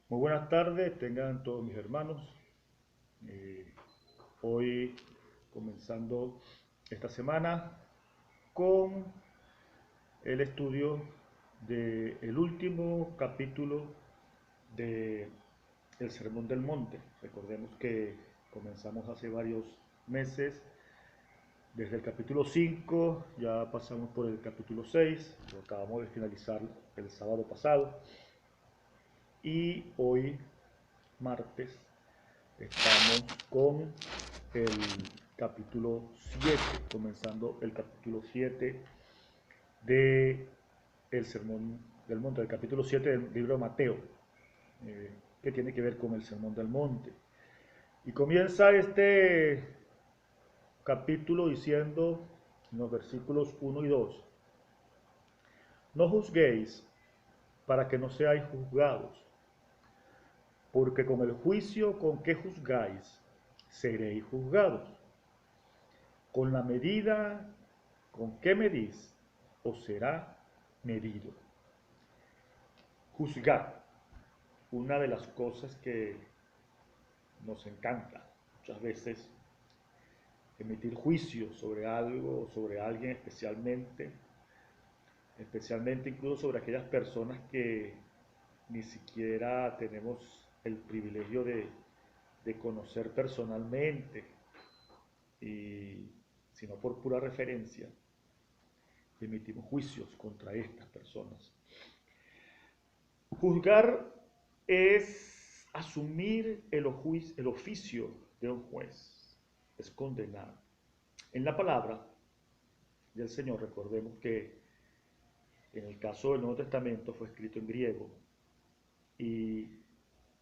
Muy buenas tardes, tengan todos mis hermanos. Eh, Hoy comenzando esta semana con el estudio del último capítulo de El Sermón del Monte. Recordemos que comenzamos hace varios meses, desde el capítulo 5, ya pasamos por el capítulo 6, lo acabamos de finalizar el sábado pasado, y hoy, martes, estamos con el capítulo 7, comenzando el capítulo 7 de el Sermón del Monte, el capítulo 7 del libro de Mateo, que tiene que ver con el Sermón del Monte. Y comienza este capítulo diciendo en los versículos 1 y 2: no juzguéis para que no seáis juzgados, porque con el juicio con que juzgáis, seréis juzgados. Con la medida con que medís, os será medido. Juzgar, una de las cosas que nos encanta muchas veces, emitir juicios sobre algo o sobre alguien especialmente incluso sobre aquellas personas que ni siquiera tenemos el privilegio de conocer personalmente, y sino por pura referencia emitimos juicios contra estas personas. Juzgar es asumir el oficio de un juez, es condenar. En la palabra del Señor, recordemos que en el caso del Nuevo Testamento fue escrito en griego, y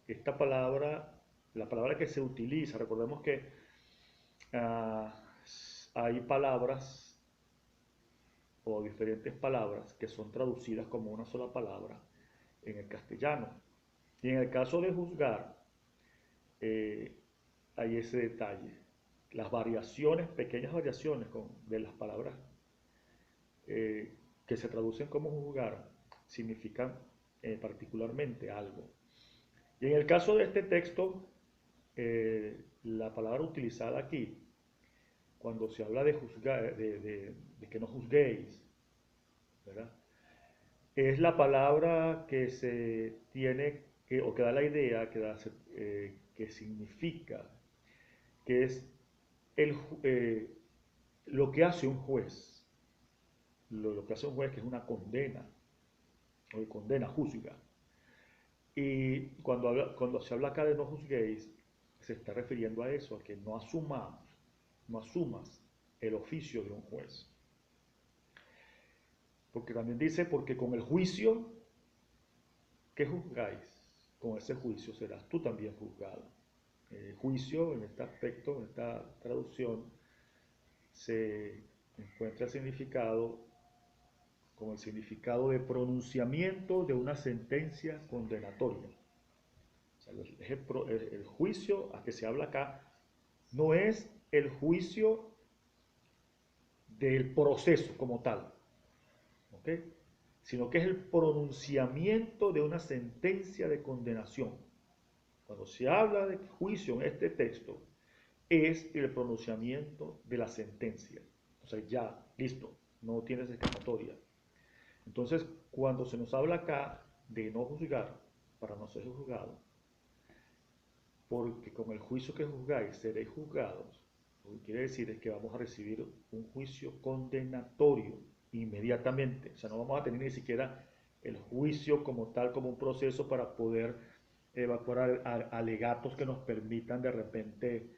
esta palabra, la palabra que se utiliza, recordemos que uh, hay palabras o diferentes palabras que son traducidas como una sola palabra en el castellano. Y en el caso de juzgar, eh, hay ese detalle. Las variaciones, pequeñas variaciones de las palabras que se traducen como juzgar, significan particularmente algo. Y en el caso de este texto, la palabra utilizada aquí, cuando se habla de juzgar, de que no juzguéis, ¿verdad? Es la palabra que se tiene, o que da la idea, que significa, que es el, eh, lo que hace un juez, lo que hace un juez, que es una condena, o condena, juzga. Y cuando se habla acá de no juzguéis, se está refiriendo a eso, a que no asumas el oficio de un juez. Porque también dice, porque con el juicio que juzgáis, con ese juicio serás tú también juzgado. Juicio, en este aspecto, en esta traducción, se encuentra el significado como el significado de pronunciamiento de una sentencia condenatoria. O sea, el juicio a que se habla acá no es el juicio del proceso como tal, ¿ok? Sino que es el pronunciamiento de una sentencia de condenación. Cuando se habla de juicio en este texto, es el pronunciamiento de la sentencia. O sea, ya, listo, no tienes escapatoria. Entonces, cuando se nos habla acá de no juzgar, para no ser juzgado, porque con el juicio que juzgáis seréis juzgados, lo que quiere decir es que vamos a recibir un juicio condenatorio inmediatamente. O sea, no vamos a tener ni siquiera el juicio como tal, como un proceso para poder evacuar alegatos que nos permitan de repente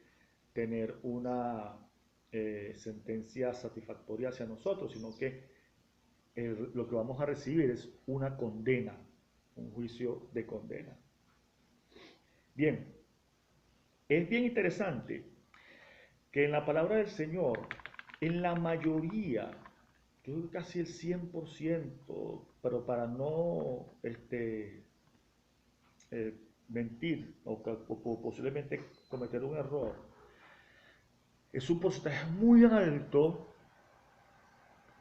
tener una sentencia satisfactoria hacia nosotros, sino que lo que vamos a recibir es una condena, un juicio de condena. Bien, es bien interesante que en la palabra del Señor, en la mayoría, creo que casi el 100%, pero para no mentir o posiblemente cometer un error, es un porcentaje muy alto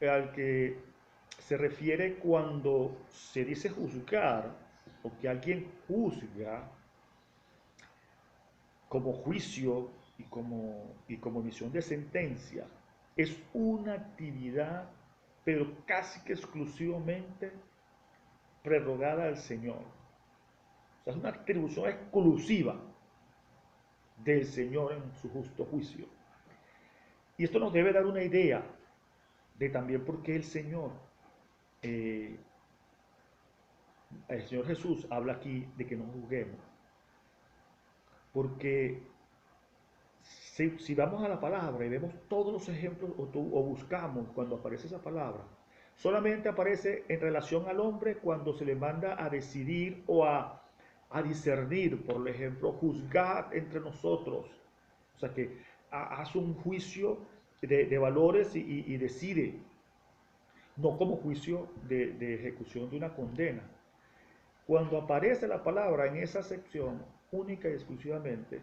al que se refiere cuando se dice juzgar. o que alguien juzga como juicio y como emisión de sentencia, es una actividad, pero casi que exclusivamente prerrogada al Señor. O sea, es una atribución exclusiva del Señor en su justo juicio. Y esto nos debe dar una idea de también por qué eh, el Señor Jesús habla aquí de que no juzguemos. Porque si vamos a la palabra y vemos todos los ejemplos o buscamos cuando aparece esa palabra, solamente aparece en relación al hombre cuando se le manda a decidir o a discernir, por ejemplo, juzgar entre nosotros. O sea que hace un juicio de valores y decide, no como juicio de ejecución de una condena. Cuando aparece la palabra en esa sección, única y exclusivamente,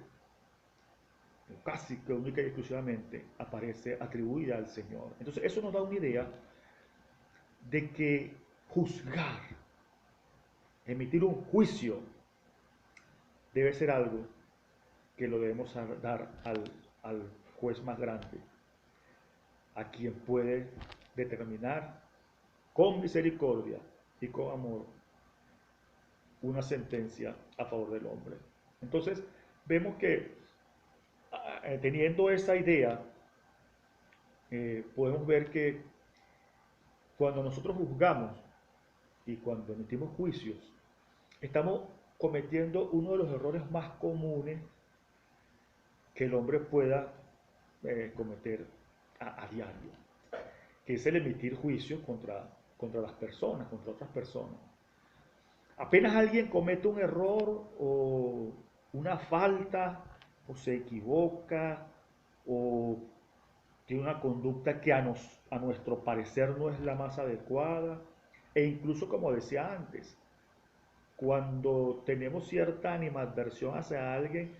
casi que única y exclusivamente, aparece atribuida al Señor. Entonces, eso nos da una idea de que juzgar, emitir un juicio, debe ser algo que lo debemos dar al juez más grande, a quien puede determinar con misericordia y con amor una sentencia a favor del hombre. Entonces, vemos que teniendo esa idea, podemos ver que cuando nosotros juzgamos y cuando emitimos juicios, estamos cometiendo uno de los errores más comunes que el hombre pueda cometer a diario, que es el emitir juicios contra las personas, contra otras personas. Apenas alguien comete un error o una falta, o se equivoca, o tiene una conducta que a nuestro parecer no es la más adecuada, e incluso como decía antes, cuando tenemos cierta animadversión hacia alguien,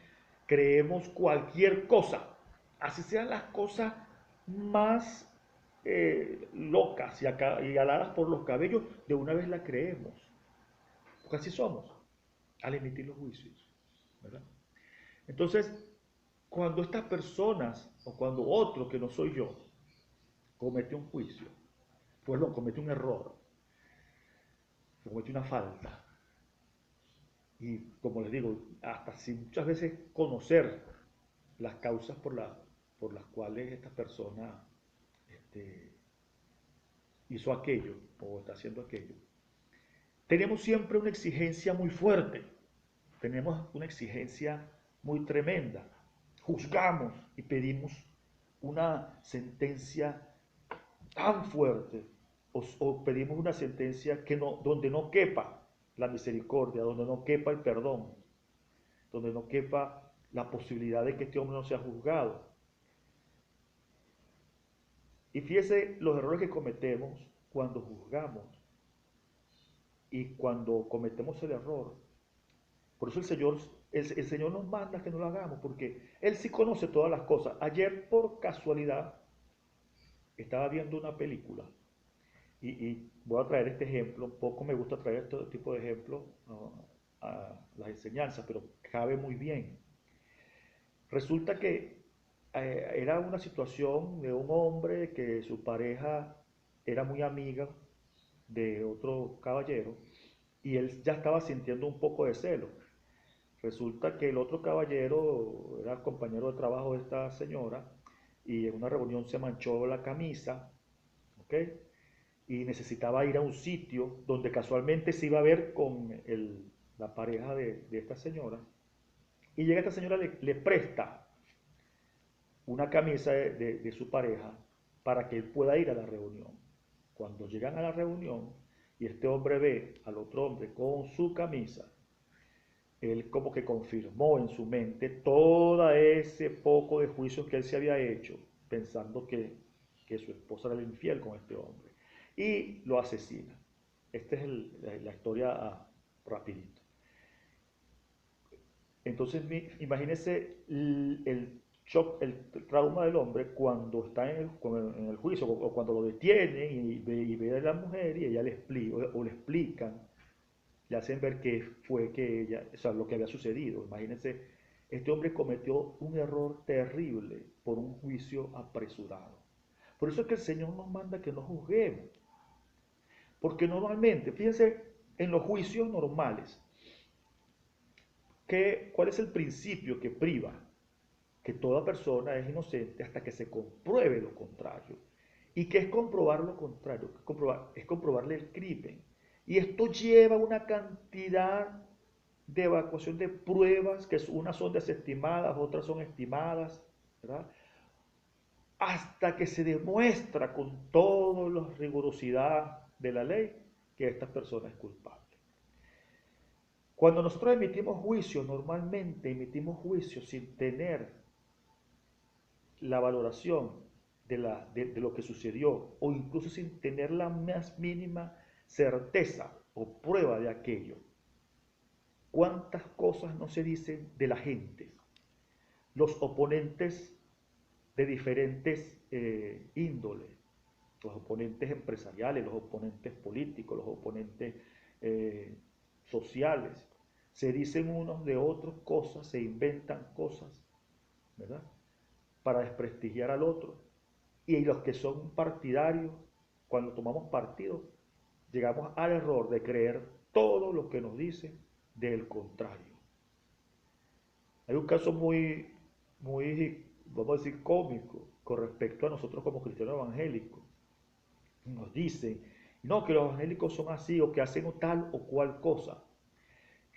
creemos cualquier cosa, así sean las cosas más locas y aladas por los cabellos, de una vez la creemos, porque así somos al emitir los juicios, ¿verdad? Entonces, cuando estas personas o cuando otro que no soy yo comete un juicio, pues lo comete un error, comete una falta, y como les digo, hasta sin muchas veces conocer las causas por las cuales esta persona este, hizo aquello o está haciendo aquello, tenemos siempre una exigencia muy fuerte, tenemos una exigencia muy tremenda, juzgamos y pedimos una sentencia tan fuerte o pedimos una sentencia donde no quepa la misericordia, donde no quepa el perdón, donde no quepa la posibilidad de que este hombre no sea juzgado. Y fíjese los errores que cometemos cuando juzgamos y cuando cometemos el error. Por eso el Señor nos manda que no lo hagamos, porque Él sí conoce todas las cosas. Ayer, por casualidad, estaba viendo una película y voy a traer este ejemplo. Un poco me gusta traer este tipo de ejemplos, ¿no?, a las enseñanzas, pero cabe muy bien. Resulta que era una situación de un hombre que su pareja era muy amiga de otro caballero y él ya estaba sintiendo un poco de celo. Resulta que el otro caballero era compañero de trabajo de esta señora y en una reunión se manchó la camisa, ¿ok? Y necesitaba ir a un sitio donde casualmente se iba a ver con la pareja de esta señora. Y llega esta señora, le presta una camisa de su pareja para que él pueda ir a la reunión. Cuando llegan a la reunión y este hombre ve al otro hombre con su camisa, él como que confirmó en su mente todo ese poco de juicios que él se había hecho, pensando que su esposa era el infiel con este hombre. Y lo asesina. Esta es la historia rapidito. Entonces, imagínense el shock, el trauma del hombre cuando está en el juicio cuando lo detienen y ve a la mujer y ella le explica, o le explican le hacen ver que fue que ella, o sea, lo que había sucedido. Imagínense, este hombre cometió un error terrible por un juicio apresurado. Por eso es que el Señor nos manda que no juzguemos. Porque normalmente, fíjense, en los juicios normales, ¿cuál es el principio que priva? Que toda persona es inocente hasta que se compruebe lo contrario. ¿Y qué es comprobar lo contrario? Es comprobarle el crimen. Y esto lleva una cantidad de evacuación de pruebas, que unas son desestimadas, otras son estimadas, ¿verdad? Hasta que se demuestra con toda la rigurosidad de la ley que esta persona es culpable. Cuando nosotros emitimos juicios, normalmente emitimos juicios sin tener la valoración de lo que sucedió o incluso sin tener la más mínima certeza o prueba de aquello. ¿Cuántas cosas no se dicen de la gente? Los oponentes de diferentes índoles, los oponentes empresariales, los oponentes políticos, los oponentes eh, sociales, se dicen unos de otros cosas, se inventan cosas, ¿verdad? Para desprestigiar al otro. Y los que son partidarios, cuando tomamos partido, llegamos al error de creer todo lo que nos dicen del contrario. Hay un caso vamos a decir, cómico con respecto a nosotros como cristianos evangélicos. Nos dicen, no, que los evangélicos son así o que hacen tal o cual cosa.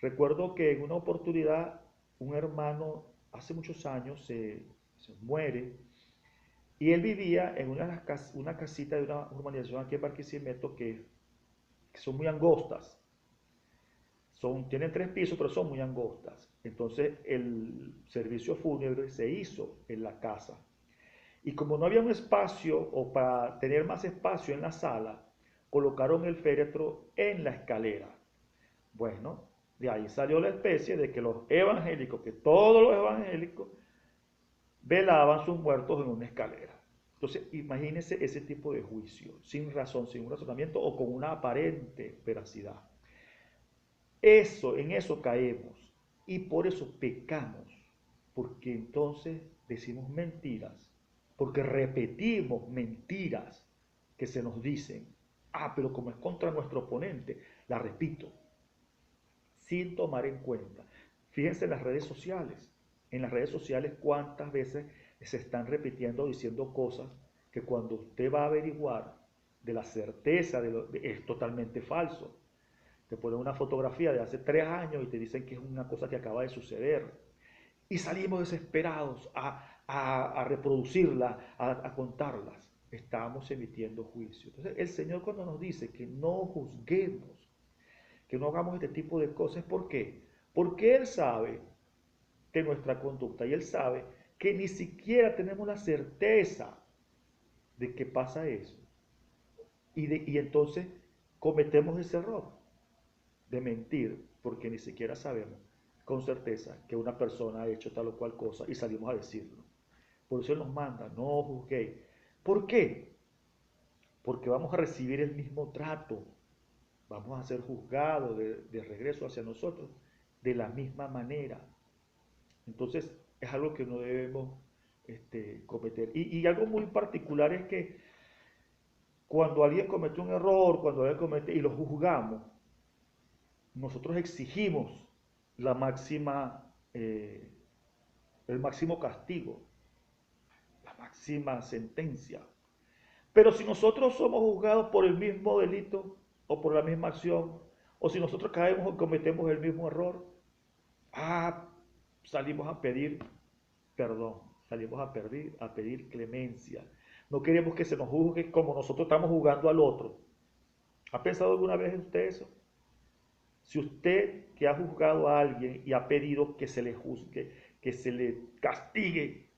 Recuerdo que en una oportunidad un hermano hace muchos años se muere y él vivía en una casita de una urbanización aquí en Barquisimeto que son muy angostas. Tienen 3 pisos, pero son muy angostas. Entonces el servicio fúnebre se hizo en la casa. Y como no había un espacio o para tener más espacio en la sala, colocaron el féretro en la escalera. Bueno, de ahí salió la especie de que los evangélicos, que todos los evangélicos, velaban sus muertos en una escalera. Entonces, imagínense ese tipo de juicio, sin razón, sin un razonamiento o con una aparente veracidad. En eso caemos y por eso pecamos, porque entonces decimos mentiras, porque repetimos mentiras que se nos dicen. Pero como es contra nuestro oponente, la repito, sin tomar en cuenta. Fíjense en las redes sociales. En las redes sociales cuántas veces se están repitiendo, diciendo cosas que cuando usted va a averiguar de la certeza es totalmente falso. Te ponen una fotografía de hace 3 años y te dicen que es una cosa que acaba de suceder. Y salimos desesperados a reproducirla, a contarlas. Estamos emitiendo juicio. Entonces el Señor cuando nos dice que no juzguemos, que no hagamos este tipo de cosas, ¿por qué? Porque Él sabe que nuestra conducta y Él sabe que ni siquiera tenemos la certeza de que pasa eso. Y entonces cometemos ese error de mentir porque ni siquiera sabemos con certeza que una persona ha hecho tal o cual cosa y salimos a decirlo. Por eso Él nos manda, no juzguéis. ¿Por qué? Porque vamos a recibir el mismo trato, vamos a ser juzgados de regreso hacia nosotros de la misma manera. Entonces es algo que no debemos cometer. Y algo muy particular es que cuando alguien comete un error, cuando alguien comete y lo juzgamos, nosotros exigimos la el máximo castigo, la máxima sentencia. Pero si nosotros somos juzgados por el mismo delito o por la misma acción, o si nosotros caemos o cometemos el mismo error, salimos a pedir perdón, salimos a pedir clemencia. No queremos que se nos juzgue como nosotros estamos juzgando al otro. ¿Ha pensado alguna vez usted eso? Si usted que ha juzgado a alguien y ha pedido que se le juzgue, que se le castigue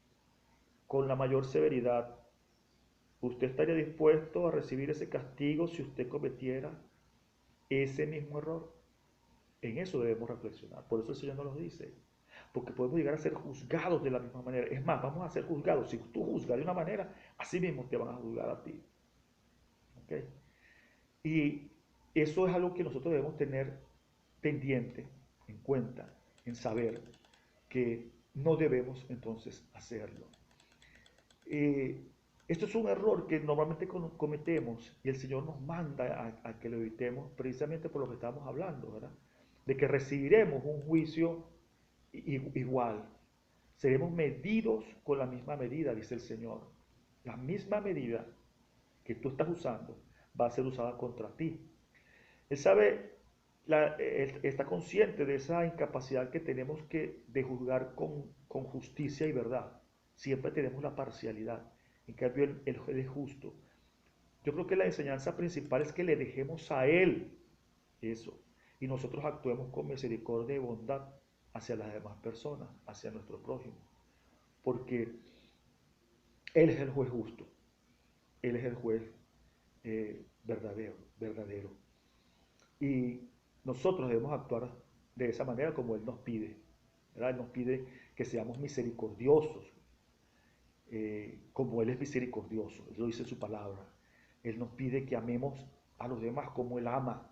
con la mayor severidad, ¿usted estaría dispuesto a recibir ese castigo si usted cometiera ese mismo error? En eso debemos reflexionar. Por eso el Señor nos lo dice. Porque podemos llegar a ser juzgados de la misma manera. Es más, vamos a ser juzgados. Si tú juzgas de una manera, así mismo te van a juzgar a ti. ¿Okay? Y eso es algo que nosotros debemos tener pendiente, en cuenta, en saber que no debemos entonces hacerlo. Esto es un error que normalmente cometemos y el Señor nos manda a que lo evitemos precisamente por lo que estamos hablando, ¿verdad? De que recibiremos un juicio igual. Seremos medidos con la misma medida, dice el Señor. La misma medida que tú estás usando va a ser usada contra ti. Él sabe, él está consciente de esa incapacidad que tenemos de juzgar con justicia y verdad. Siempre tenemos la parcialidad. En cambio, él es justo. Yo creo que la enseñanza principal es que le dejemos a Él eso. Y nosotros actuemos con misericordia y bondad hacia las demás personas, hacia nuestro prójimo. Porque Él es el juez justo. Él es el juez verdadero. Y nosotros debemos actuar de esa manera como Él nos pide. ¿Verdad? Él nos pide que seamos misericordiosos, como Él es misericordioso. Él lo dice en su palabra. Él nos pide que amemos a los demás como Él ama.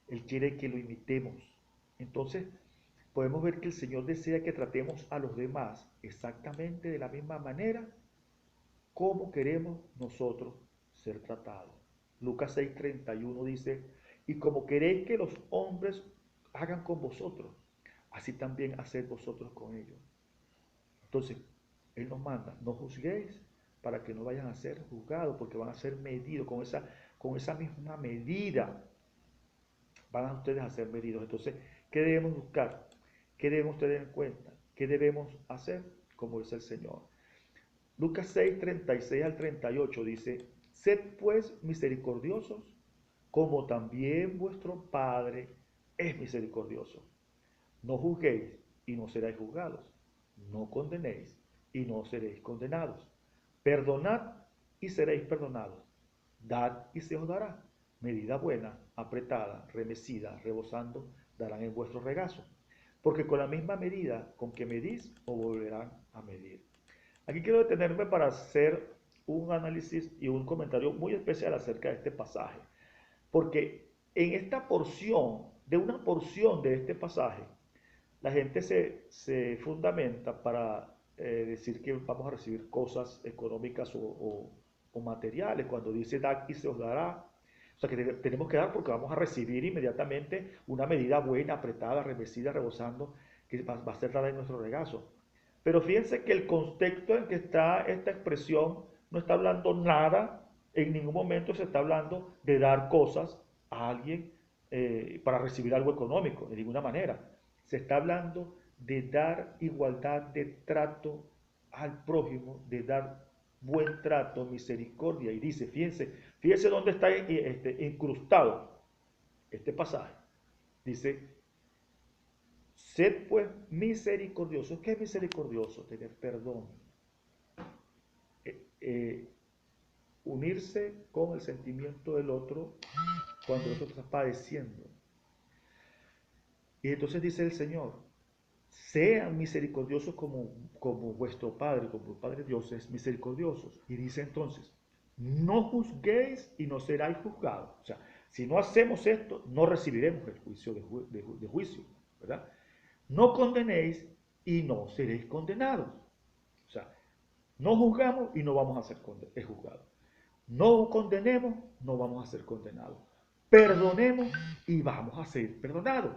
Él quiere que lo imitemos. Entonces, podemos ver que el Señor desea que tratemos a los demás exactamente de la misma manera como queremos nosotros ser tratados. Lucas 6:31 dice, y como queréis que los hombres hagan con vosotros, así también haced vosotros con ellos. Entonces, Él nos manda, no juzguéis para que no vayan a ser juzgados, porque van a ser medidos con esa misma medida. Van a ustedes a ser medidos. Entonces, ¿qué debemos buscar? ¿Qué debemos tener en cuenta? ¿Qué debemos hacer? Como dice el Señor. Lucas 6:36 al 38 dice, sed pues misericordiosos, como también vuestro Padre es misericordioso. No juzguéis y no seréis juzgados. No condenéis y no seréis condenados. Perdonad y seréis perdonados. Dad y se os dará. Medida buena, apretada, remecida, rebosando, darán en vuestro regazo. Porque con la misma medida con que medís, os volverán a medir. Aquí quiero detenerme para hacer un análisis y un comentario muy especial acerca de este pasaje. Porque en esta porción, de una porción de este pasaje, la gente se fundamenta para decir que vamos a recibir cosas económicas o materiales. Cuando dice dad y se os dará, o sea que tenemos que dar porque vamos a recibir inmediatamente una medida buena, apretada, remecida, rebosando, que va a ser dada en nuestro regazo. Pero fíjense que el contexto en que está esta expresión no está hablando nada, en ningún momento se está hablando de dar cosas a alguien para recibir algo económico, de ninguna manera. Se está hablando de dar igualdad de trato al prójimo, de dar buen trato, misericordia. Y dice, fíjense dónde está incrustado este pasaje. Dice, sed pues misericordiosos. ¿Qué es misericordioso? Tener perdón. Unirse con el sentimiento del otro cuando el otro está padeciendo. Y entonces dice el Señor, sean misericordiosos como vuestro Padre, como el Padre Dios es misericordioso. Y dice entonces, no juzguéis y no seráis juzgados. O sea, si no hacemos esto, no recibiremos el juicio de juicio, ¿verdad? No condenéis y no seréis condenados. O sea, no juzgamos y no vamos a ser juzgados. No condenemos, no vamos a ser condenados. Perdonemos y vamos a ser perdonados.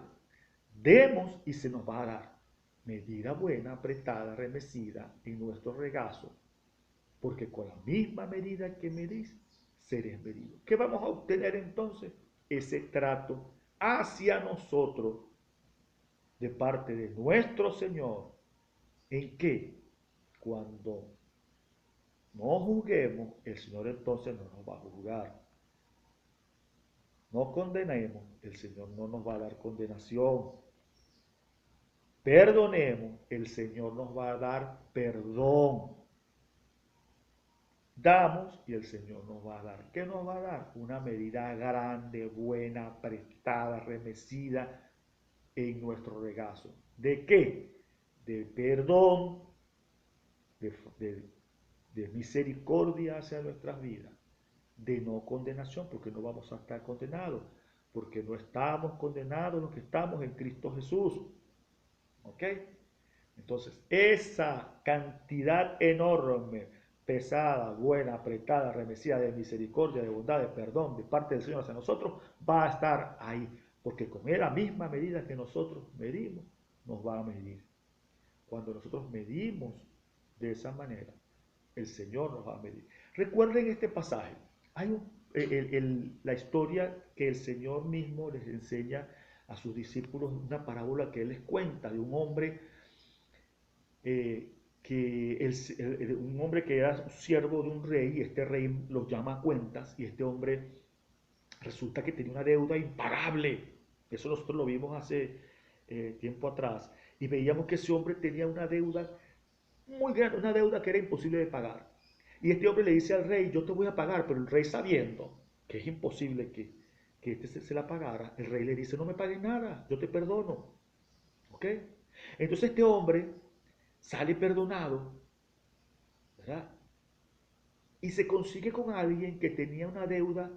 Demos y se nos va a dar medida buena, apretada, remecida en nuestro regazo, porque con la misma medida que medís, seréis medidos. ¿Qué vamos a obtener entonces? Ese trato hacia nosotros de parte de nuestro Señor, en que cuando no juzguemos, el Señor entonces no nos va a juzgar. No condenemos, el Señor no nos va a dar condenación. Perdonemos, el Señor nos va a dar perdón. Damos y el Señor nos va a dar. ¿Qué nos va a dar? Una medida grande, buena, apretada, remecida en nuestro regazo. ¿De qué? De perdón, de misericordia hacia nuestras vidas, de no condenación, porque no vamos a estar condenados. porque no estamos condenados los que estamos en Cristo Jesús. ¿Ok? Entonces, esa cantidad enorme, pesada, buena, apretada, remecida de misericordia, de bondad, de perdón de parte del Señor hacia nosotros, va a estar ahí, porque con la misma medida que nosotros medimos, nos va a medir. Cuando nosotros medimos de esa manera, el Señor nos va a medir. Recuerden este pasaje. Hay la historia que el Señor mismo les enseña a sus discípulos, una parábola que Él les cuenta de un hombre un hombre que era siervo de un rey, y este rey los llama a cuentas, y este hombre resulta que tenía una deuda impagable. Eso nosotros lo vimos hace tiempo atrás, y veíamos que ese hombre tenía una deuda muy grande, una deuda que era imposible de pagar. Y este hombre le dice al rey, yo te voy a pagar, pero el rey, sabiendo que es imposible que este se la pagara, el rey le dice, no me pagues nada, yo te perdono. ¿Ok? Entonces este hombre sale perdonado, ¿verdad? Y se consigue con alguien que tenía una deuda,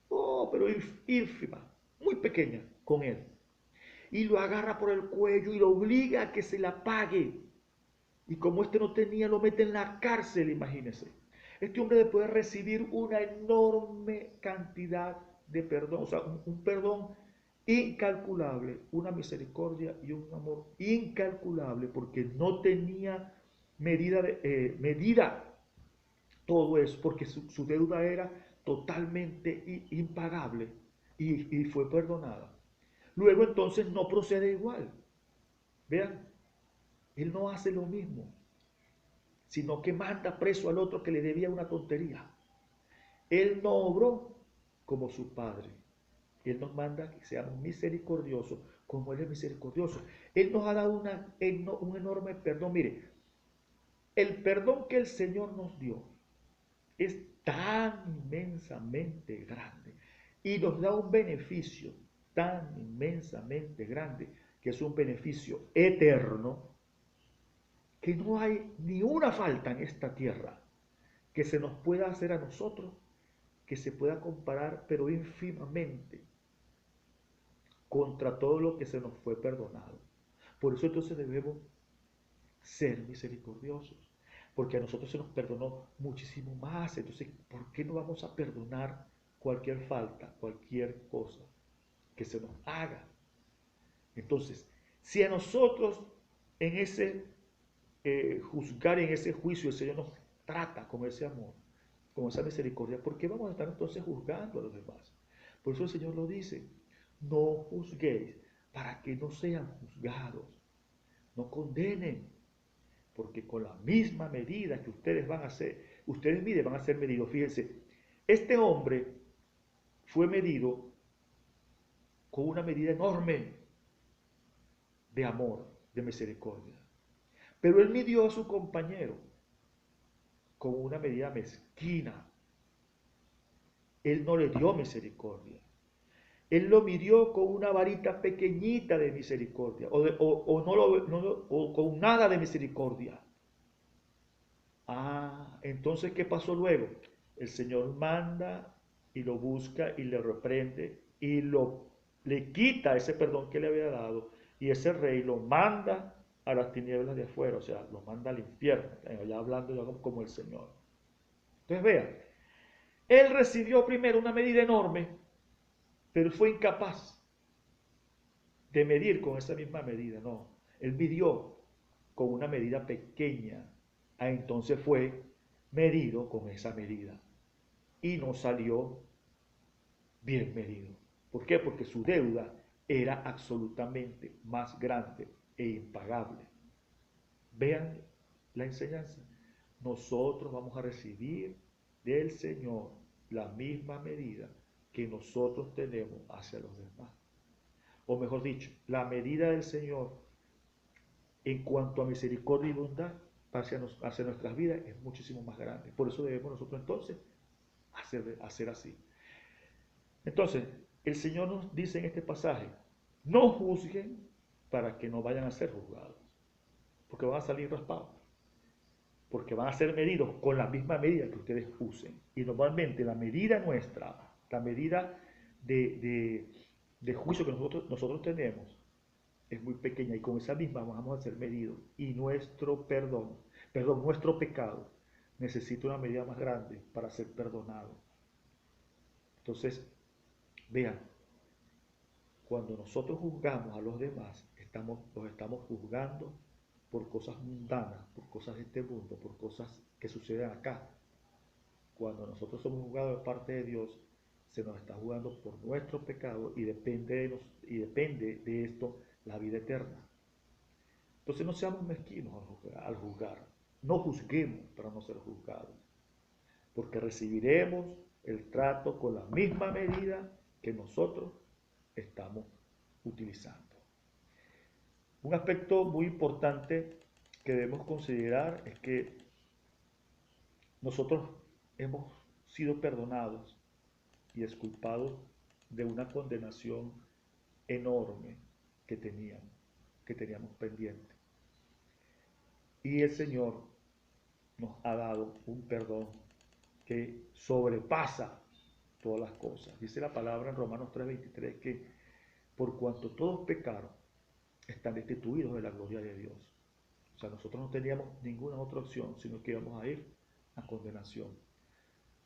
oh, pero ínfima, muy pequeña, con él. Y lo agarra por el cuello y lo obliga a que se la pague. Y como este no tenía, lo mete en la cárcel, imagínense. Este hombre después de recibir una enorme cantidad de perdón, o sea, un perdón incalculable, una misericordia y un amor incalculable, porque no tenía medida todo eso, porque su deuda era totalmente impagable y fue perdonada. Luego entonces no procede igual. Vean, él no hace lo mismo, sino que manda preso al otro que le debía una tontería. Él no obró como su Padre. Él nos manda que seamos misericordiosos como Él es misericordioso. Él nos ha dado un enorme perdón. Mire, el perdón que el Señor nos dio es tan inmensamente grande y nos da un beneficio tan inmensamente grande, que es un beneficio eterno, que no hay ni una falta en esta tierra que se nos pueda hacer a nosotros, que se pueda comparar, pero ínfimamente, contra todo lo que se nos fue perdonado. Por eso entonces debemos ser misericordiosos, porque a nosotros se nos perdonó muchísimo más. Entonces, ¿por qué no vamos a perdonar cualquier falta, cualquier cosa que se nos haga? Entonces, si a nosotros en ese juzgar, en ese juicio, el Señor nos trata con ese amor, con esa misericordia, ¿por qué vamos a estar entonces juzgando a los demás? Por eso el Señor lo dice, no juzguéis para que no sean juzgados, no condenen, porque con la misma medida que ustedes van a hacer, ustedes miden, van a ser medidos. Fíjense, este hombre fue medido con una medida enorme de amor, de misericordia. Pero él midió a su compañero con una medida mezquina. Él no le dio misericordia. Él lo midió con una varita pequeñita de misericordia, o con nada de misericordia. Ah, entonces, ¿qué pasó luego? El Señor manda y lo busca y le reprende y le quita ese perdón que le había dado, y ese rey lo manda a las tinieblas de afuera, o sea, lo manda al infierno, ya hablando ya como el Señor. Entonces vean, él recibió primero una medida enorme, pero fue incapaz de medir con esa misma medida, no. Él midió con una medida pequeña, entonces fue medido con esa medida y no salió bien medido. ¿Por qué? Porque su deuda era absolutamente más grande e impagable. Vean la enseñanza. Nosotros vamos a recibir del Señor la misma medida que nosotros tenemos hacia los demás. O mejor dicho, la medida del Señor en cuanto a misericordia y bondad hacia nuestras vidas es muchísimo más grande. Por eso debemos nosotros entonces hacer así. Entonces, el Señor nos dice en este pasaje, no juzguen para que no vayan a ser juzgados, porque van a salir raspados, porque van a ser medidos con la misma medida que ustedes usen. Y normalmente la medida nuestra, la medida de, de- de juicio que nosotros tenemos es muy pequeña y con esa misma vamos a ser medidos. Y nuestro pecado necesita una medida más grande para ser perdonado. Entonces, vean, cuando nosotros juzgamos a los demás, los estamos juzgando por cosas mundanas, por cosas de este mundo, por cosas que suceden acá. Cuando nosotros somos juzgados de parte de Dios, se nos está juzgando por nuestro pecado y depende de esto la vida eterna. Entonces no seamos mezquinos al juzgar. No juzguemos para no ser juzgados, porque recibiremos el trato con la misma medida que nosotros estamos utilizando. Un aspecto muy importante que debemos considerar es que nosotros hemos sido perdonados y exculpados de una condenación enorme que teníamos pendiente. Y el Señor nos ha dado un perdón que sobrepasa todas las cosas. Dice la palabra en Romanos 3:23 que por cuanto todos pecaron, están destituidos de la gloria de Dios. O sea, nosotros no teníamos ninguna otra opción, sino que íbamos a ir a condenación.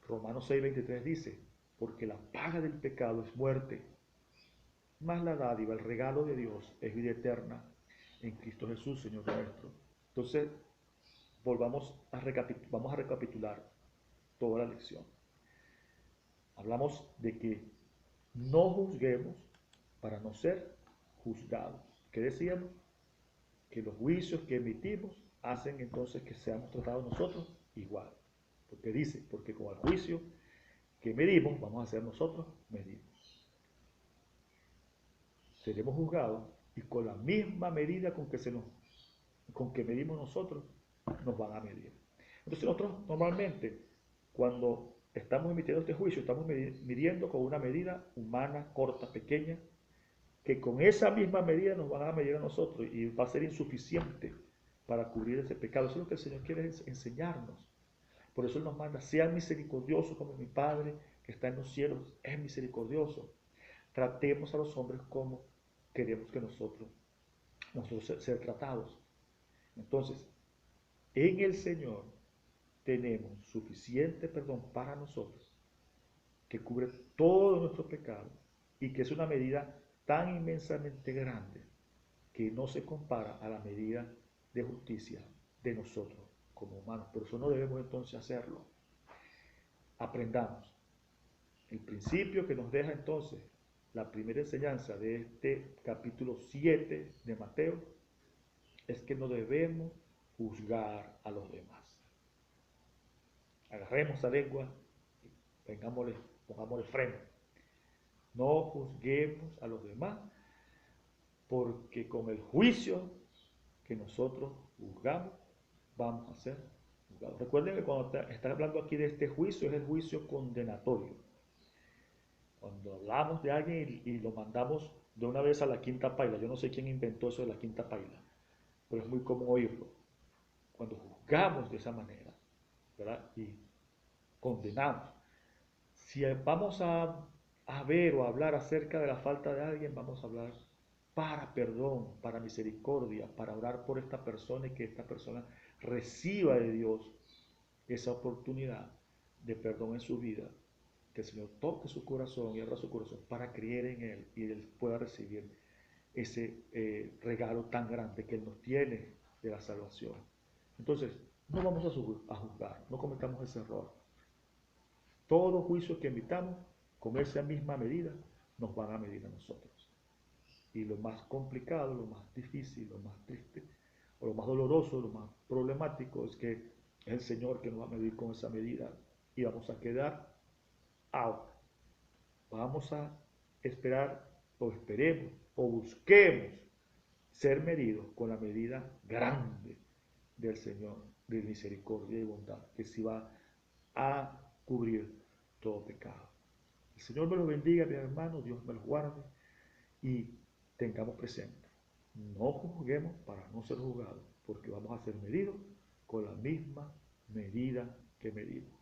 Romanos 6:23 dice, porque la paga del pecado es muerte, mas la dádiva, el regalo de Dios es vida eterna en Cristo Jesús, Señor nuestro. Entonces, vamos a recapitular toda la lección. Hablamos de que no juzguemos para no ser juzgados. ¿Qué decíamos? Que los juicios que emitimos hacen entonces que seamos tratados nosotros igual. Porque dice, porque con el juicio que medimos, vamos a ser nosotros medidos. Seremos juzgados y con la misma medida con que medimos nosotros, nos van a medir. Entonces nosotros normalmente, cuando estamos emitiendo este juicio, estamos midiendo con una medida humana, corta, pequeña, que con esa misma medida nos van a medir a nosotros y va a ser insuficiente para cubrir ese pecado. Eso es lo que el Señor quiere enseñarnos. Por eso Él nos manda, sean misericordiosos como mi Padre que está en los cielos es misericordioso. Tratemos a los hombres como queremos que nosotros ser tratados. Entonces, en el Señor tenemos suficiente perdón para nosotros que cubre todos nuestros pecados y que es una medida tan inmensamente grande que no se compara a la medida de justicia de nosotros como humanos. Por eso no debemos entonces hacerlo. Aprendamos. El principio que nos deja entonces la primera enseñanza de este capítulo 7 de Mateo es que no debemos juzgar a los demás. Agarremos la lengua y pongámosle freno. No juzguemos a los demás porque con el juicio que nosotros juzgamos vamos a ser juzgados. Recuerden que cuando está hablando aquí de este juicio es el juicio condenatorio. Cuando hablamos de alguien y lo mandamos de una vez a la quinta paila, yo no sé quién inventó eso de la quinta paila, pero es muy común oírlo. Cuando juzgamos de esa manera, ¿verdad? Y condenamos. Si vamos a ver o a hablar acerca de la falta de alguien, vamos a hablar para perdón, para misericordia, para orar por esta persona y que esta persona reciba de Dios esa oportunidad de perdón en su vida, que el Señor toque su corazón y abra su corazón para creer en Él y Él pueda recibir ese regalo tan grande que Él nos tiene de la salvación. Entonces, no vamos a juzgar, no cometamos ese error. Todo juicio que emitamos, con esa misma medida, nos van a medir a nosotros. Y lo más complicado, lo más difícil, lo más triste, o lo más doloroso, lo más problemático es que es el Señor que nos va a medir con esa medida y vamos a quedar out. Vamos a esperar o esperemos o busquemos ser medidos con la medida grande del Señor de misericordia y bondad, que sí va a cubrir todo pecado. El Señor me los bendiga, mis hermanos, Dios me los guarde y tengamos presente, no juzguemos para no ser juzgados, porque vamos a ser medidos con la misma medida que medimos.